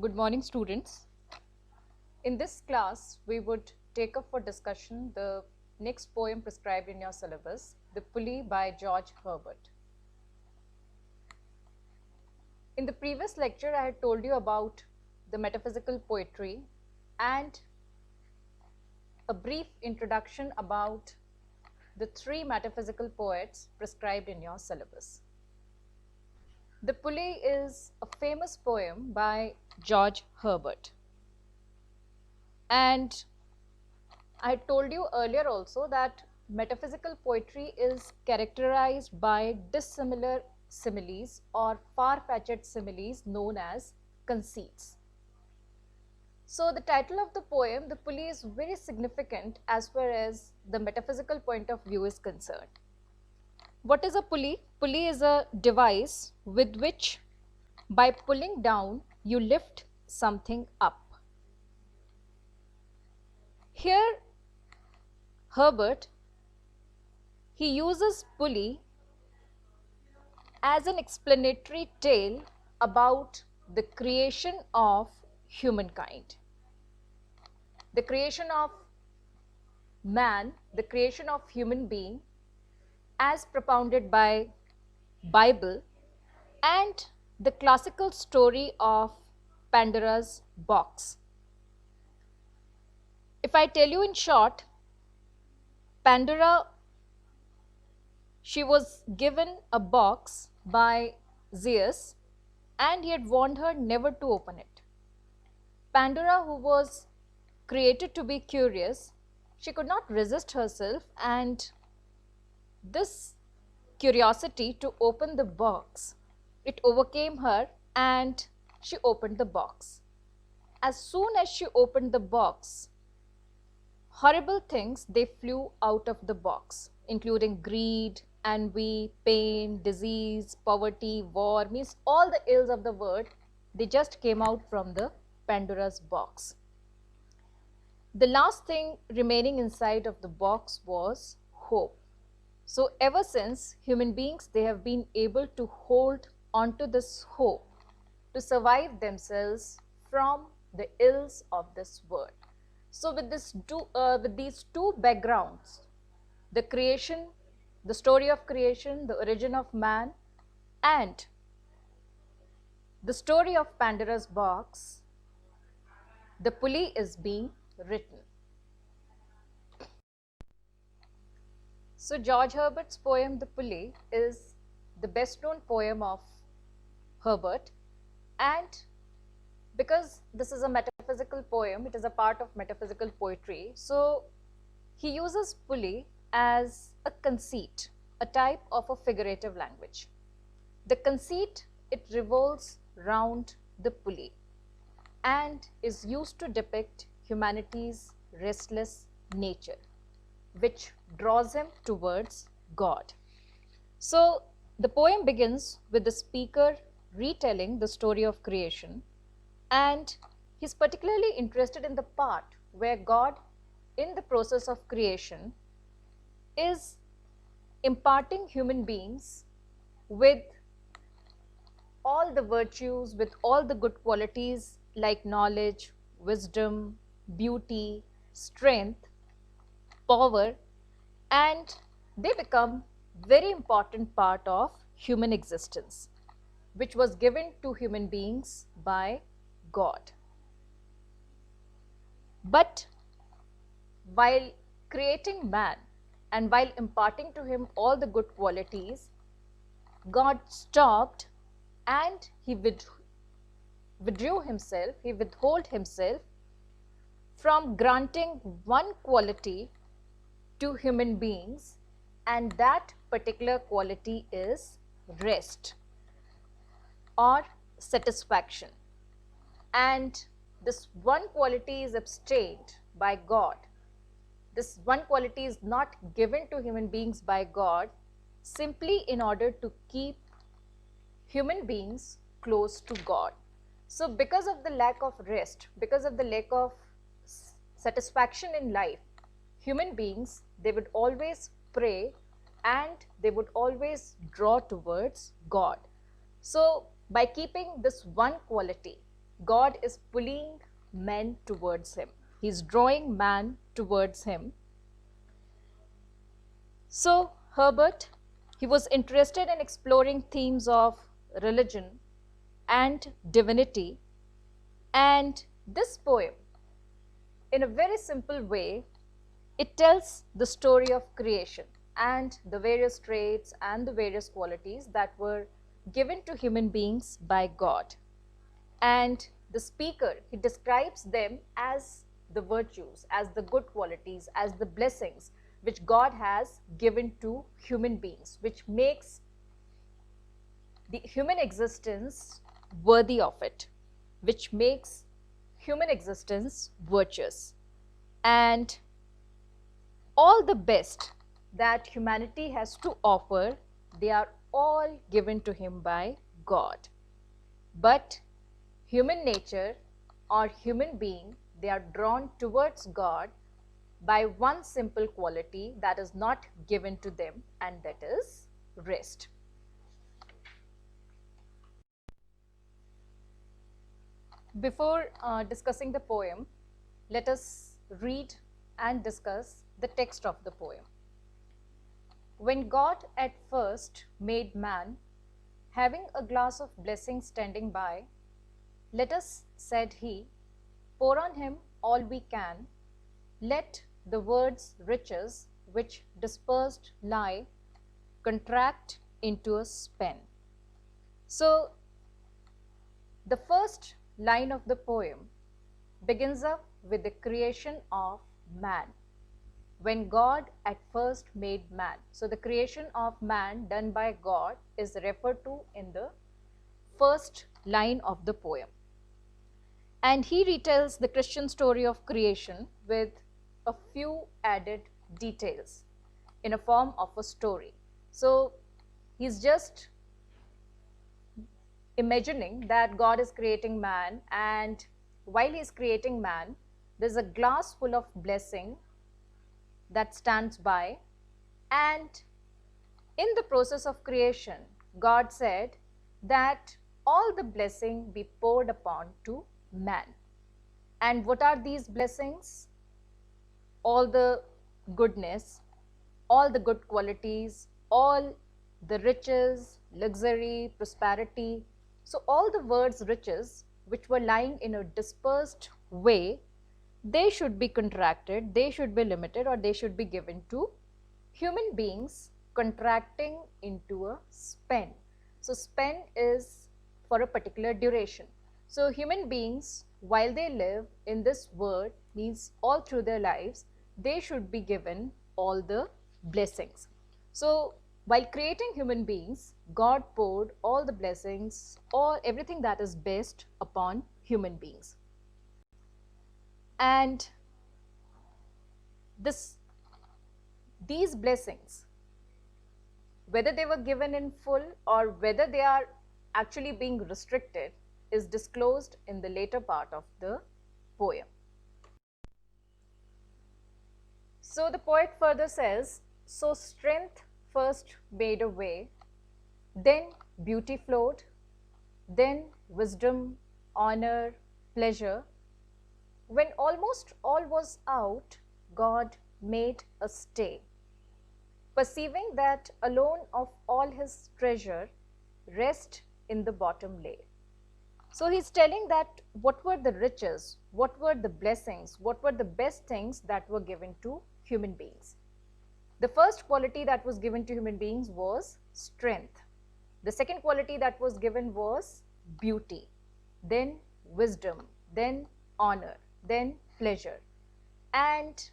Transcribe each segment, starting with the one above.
Good morning, students. In this class, we would take up for discussion the next poem prescribed in your syllabus, The Pulley by George Herbert. In the previous lecture, I had told you about the metaphysical poetry and a brief introduction about the three metaphysical poets prescribed in your syllabus. The Pulley is a famous poem by George Herbert. And I told you earlier also that metaphysical poetry is characterized by dissimilar similes or far-fetched similes known as conceits. So the title of the poem, The Pulley, is very significant as far as the metaphysical point of view is concerned. What is a pulley? Pulley is a device with which, by pulling down, you lift something up. Here, Herbert, he uses pulley as an explanatory tale about the creation of humankind. The creation of man, the creation of human being as propounded by Bible, and the classical story of Pandora's box. If I tell you in short, Pandora, she was given a box by Zeus and he had warned her never to open it. Pandora, who was created to be curious, she could not resist herself, and this curiosity to open the box, it overcame her and she opened the box. As soon as she opened the box, horrible things, they flew out of the box, including greed, envy, pain, disease, poverty, war, means all the ills of the world, they just came out from the Pandora's box. The last thing remaining inside of the box was hope. So ever since, human beings, they have been able to hold onto this hope to survive themselves from the ills of this world. So with these two backgrounds, the creation, the story of creation, the origin of man, and the story of Pandora's box, the Pulley is being written. So George Herbert's poem, The Pulley, is the best known poem of Herbert, and because this is a metaphysical poem, it is a part of metaphysical poetry, so he uses pulley as a conceit, a type of a figurative language. The conceit, it revolves round the pulley and is used to depict humanity's restless nature, which draws him towards God. So the poem begins with the speaker retelling the story of creation, and he's particularly interested in the part where God, in the process of creation, is imparting human beings with all the virtues, with all the good qualities like knowledge, wisdom, beauty, strength, power, and they become very important part of human existence, which was given to human beings by God. But while creating man and while imparting to him all the good qualities, God stopped and he withdrew himself, he withheld himself from granting one quality to human beings, and that particular quality is rest or satisfaction. And this one quality is abstained by God. This one quality is not given to human beings by God simply in order to keep human beings close to God. So because of the lack of rest, because of the lack of satisfaction in life, human beings, they would always pray and they would always draw towards God. So by keeping this one quality, God is pulling men towards him. He's drawing man towards him. So, Herbert, he was interested in exploring themes of religion and divinity. And this poem, in a very simple way, it tells the story of creation and the various traits and the various qualities that were given to human beings by God. And the speaker, he describes them as the virtues, as the good qualities, as the blessings which God has given to human beings, which makes the human existence worthy of it, which makes human existence virtuous. And all the best that humanity has to offer, they are all given to him by God. But human nature or human being, they are drawn towards God by one simple quality that is not given to them, and that is rest. Before discussing the poem, let us read and discuss the text of the poem. When God at first made man, having a glass of blessing standing by, let us, said he, pour on him all we can, let the words riches which dispersed lie contract into a span. So, the first line of the poem begins up with the creation of man. When God at first made man. So, the creation of man done by God is referred to in the first line of the poem. And he retells the Christian story of creation with a few added details in a form of a story. So, he's just imagining that God is creating man, and while he is creating man, there's a glass full of blessing that stands by, and in the process of creation, God said that all the blessing be poured upon to man. And what are these blessings? All the goodness, all the good qualities, all the riches, luxury, prosperity. So all the words riches which were lying in a dispersed way, they should be contracted, they should be limited, or they should be given to human beings, contracting into a span. So span is for a particular duration. So human beings, while they live in this world, means all through their lives, they should be given all the blessings. So while creating human beings, God poured all the blessings, everything that is best upon human beings. And these blessings, whether they were given in full or whether they are actually being restricted, is disclosed in the later part of the poem. So the poet further says, so strength first made a way, then beauty flowed, then wisdom, honor, pleasure. When almost all was out, God made a stay, perceiving that alone of all his treasure, rest in the bottom lay. So he's telling that what were the riches, what were the blessings, what were the best things that were given to human beings. The first quality that was given to human beings was strength. The second quality that was given was beauty, then wisdom, then honor, then pleasure. And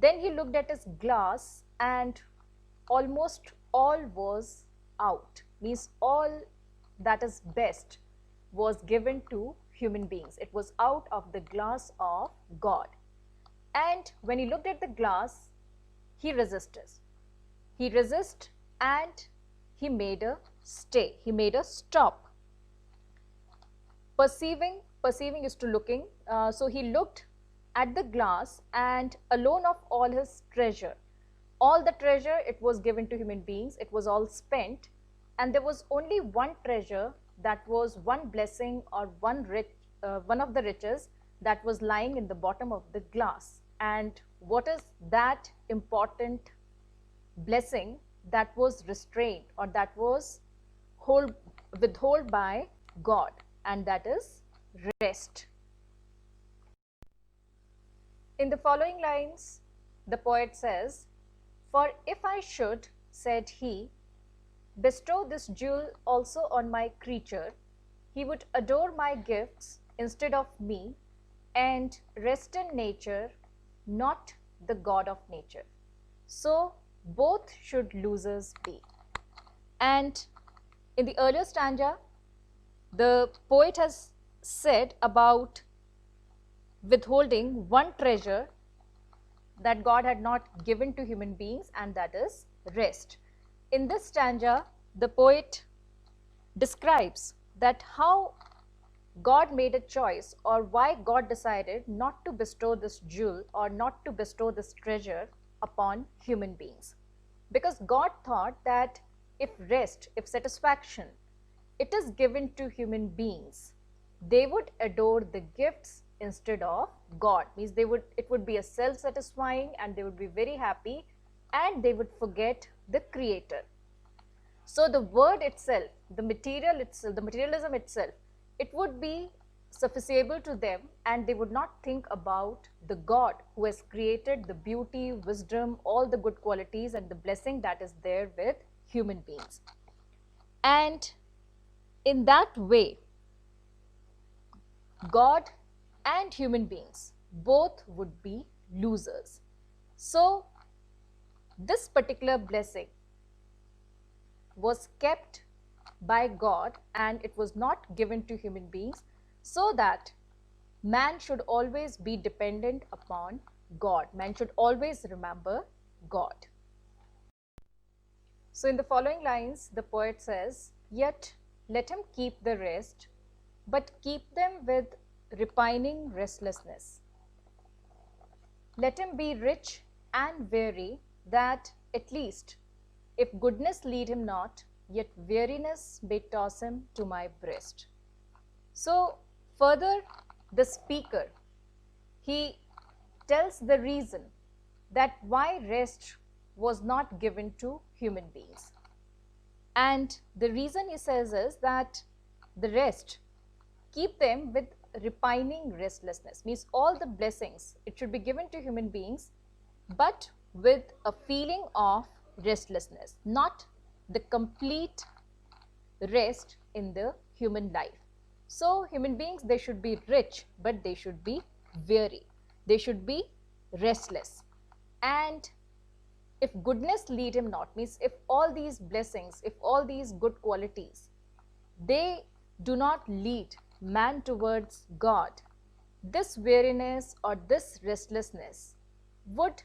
then he looked at his glass and almost all was out, means all that is best was given to human beings. It was out of the glass of God. And when he looked at the glass, he resisted. He resisted and he made a stay. He made a stop. Perceiving is to looking. So he looked at the glass and alone of all his treasure. All the treasure, it was given to human beings. It was all spent. And there was only one treasure, that was one blessing or one one of the riches that was lying in the bottom of the glass. And what is that important blessing that was restrained, or that was withheld by God? And that is rest. In the following lines, the poet says, "For if I should," said he, "bestow this jewel also on my creature, he would adore my gifts instead of me, and rest in nature, not the God of nature. So both should losers be." And in the earlier stanza, the poet has said about withholding one treasure that God had not given to human beings, and that is rest. In this stanza, the poet describes that how God made a choice, or why God decided not to bestow this jewel or not to bestow this treasure upon human beings. Because God thought that if rest, if satisfaction, it is given to human beings, they would adore the gifts instead of God. Means it would be a self-satisfying, and they would be very happy, and they would forget the Creator. So the word itself, the material itself, the materialism itself, it would be sufficiable to them, and they would not think about the God who has created the beauty, wisdom, all the good qualities and the blessing that is there with human beings. And in that way, God and human beings both would be losers. So this particular blessing was kept by God, and it was not given to human beings, so that man should always be dependent upon God. Man should always remember God. So in the following lines, the poet says, "Yet let him keep the rest, but keep them with repining restlessness. Let him be rich and weary, that at least, if goodness lead him not, yet weariness may toss him to my breast." So further, the speaker, he tells the reason that why rest was not given to human beings. And the reason he says is that the rest, keep them with repining restlessness. Means all the blessings, it should be given to human beings, but with a feeling of restlessness, not the complete rest in the human life. So human beings, they should be rich, but they should be weary. They should be restless. And if goodness lead him not, means if all these blessings, if all these good qualities, they do not lead man towards God, this weariness or this restlessness would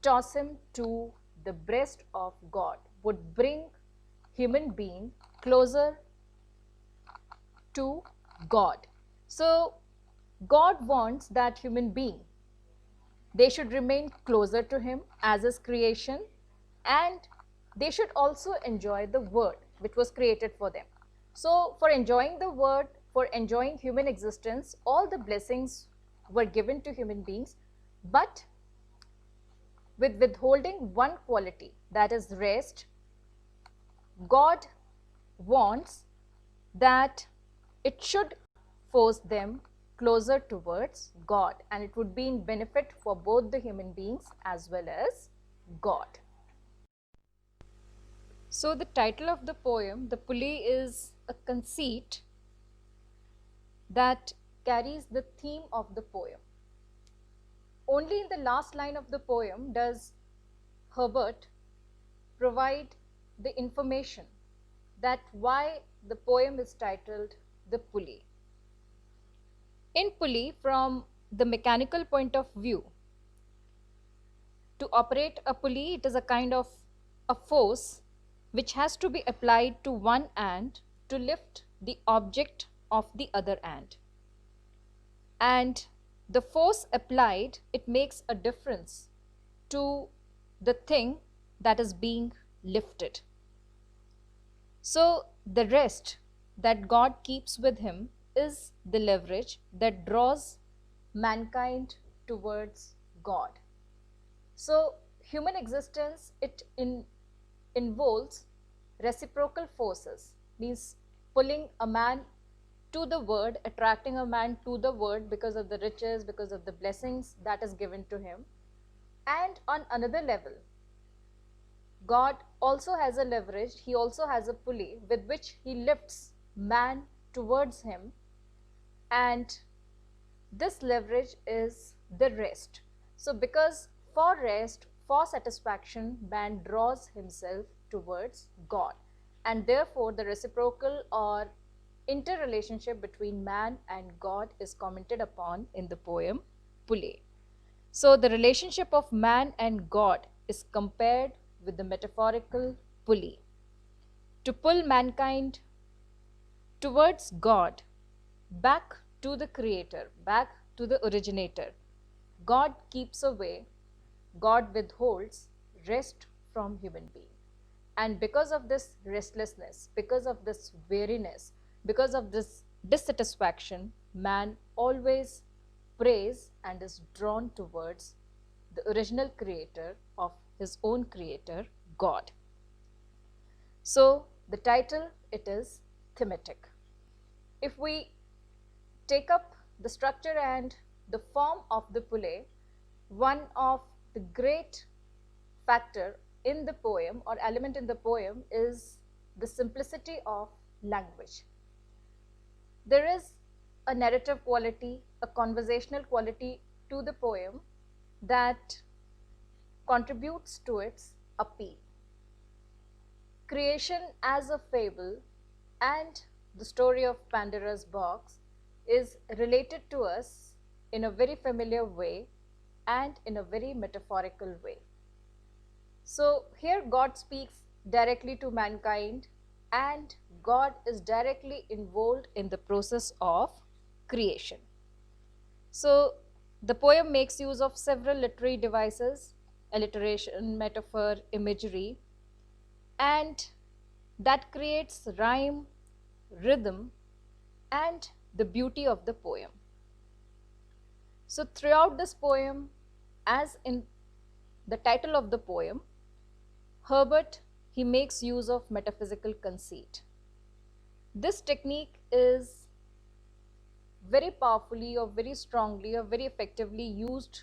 toss him to the breast of God, would bring human being closer to God. So God wants that human being, they should remain closer to him as his creation, and they should also enjoy the word which was created for them. So for enjoying the word, for enjoying human existence, all the blessings were given to human beings, but with withholding one quality, that is rest. God wants that it should force them closer towards God, and it would be in benefit for both the human beings as well as God. So the title of the poem, The Pulley, is a conceit that carries the theme of the poem. Only in the last line of the poem does Herbert provide the information that why the poem is titled The Pulley. In pulley, from the mechanical point of view, to operate a pulley, it is a kind of a force which has to be applied to one end to lift the object of the other end. And the force applied, it makes a difference to the thing that is being lifted. So the rest that God keeps with him, is the leverage that draws mankind towards God. So, human existence, involves reciprocal forces, means pulling a man to the word, attracting a man to the word because of the riches, because of the blessings that is given to him. And on another level, God also has a leverage, he also has a pulley with which he lifts man towards him, and this leverage is the rest. So because for rest, for satisfaction, man draws himself towards God, and therefore the reciprocal or interrelationship between man and God is commented upon in the poem Pulley. So the relationship of man and God is compared with the metaphorical pulley. To pull mankind towards God, back to the creator, back to the originator. God keeps away, God withholds rest from human being. And because of this restlessness, because of this weariness, because of this dissatisfaction, man always prays and is drawn towards the original creator of his own creator, God. So the title, it is thematic. If we take up the structure and the form of the Pulley, one of the great factor in the poem or element in the poem is the simplicity of language. There is a narrative quality, a conversational quality to the poem that contributes to its appeal. Creation as a fable and the story of Pandora's box is related to us in a very familiar way and in a very metaphorical way. So here God speaks directly to mankind, and God is directly involved in the process of creation. So the poem makes use of several literary devices, alliteration, metaphor, imagery, and that creates rhyme, rhythm, and the beauty of the poem. So throughout this poem, as in the title of the poem, Herbert, he makes use of metaphysical conceit. This technique is very powerfully or very strongly or very effectively used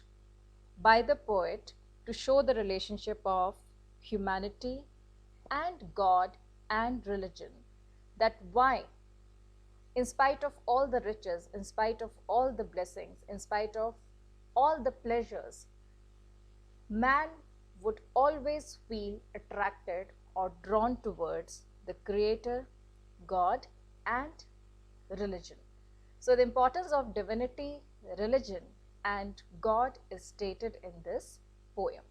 by the poet to show the relationship of humanity and God and religion. That why, in spite of all the riches, in spite of all the blessings, in spite of all the pleasures, man would always feel attracted or drawn towards the Creator, God, and religion. So the importance of divinity, religion, and God is stated in this poem.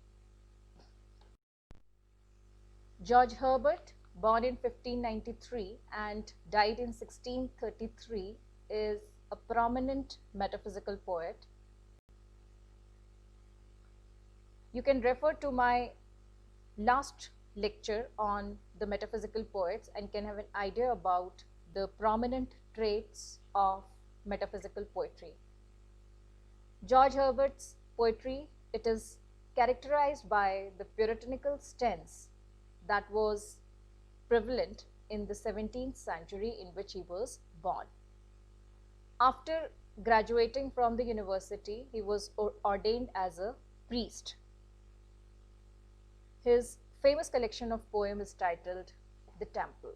George Herbert, born in 1593 and died in 1633, is a prominent metaphysical poet. You can refer to my last lecture on the metaphysical poets and can have an idea about the prominent traits of metaphysical poetry. George Herbert's poetry, it is characterized by the puritanical stance that was prevalent in the 17th century in which he was born. After graduating from the university, he was ordained as a priest. His famous collection of poems is titled The Temple.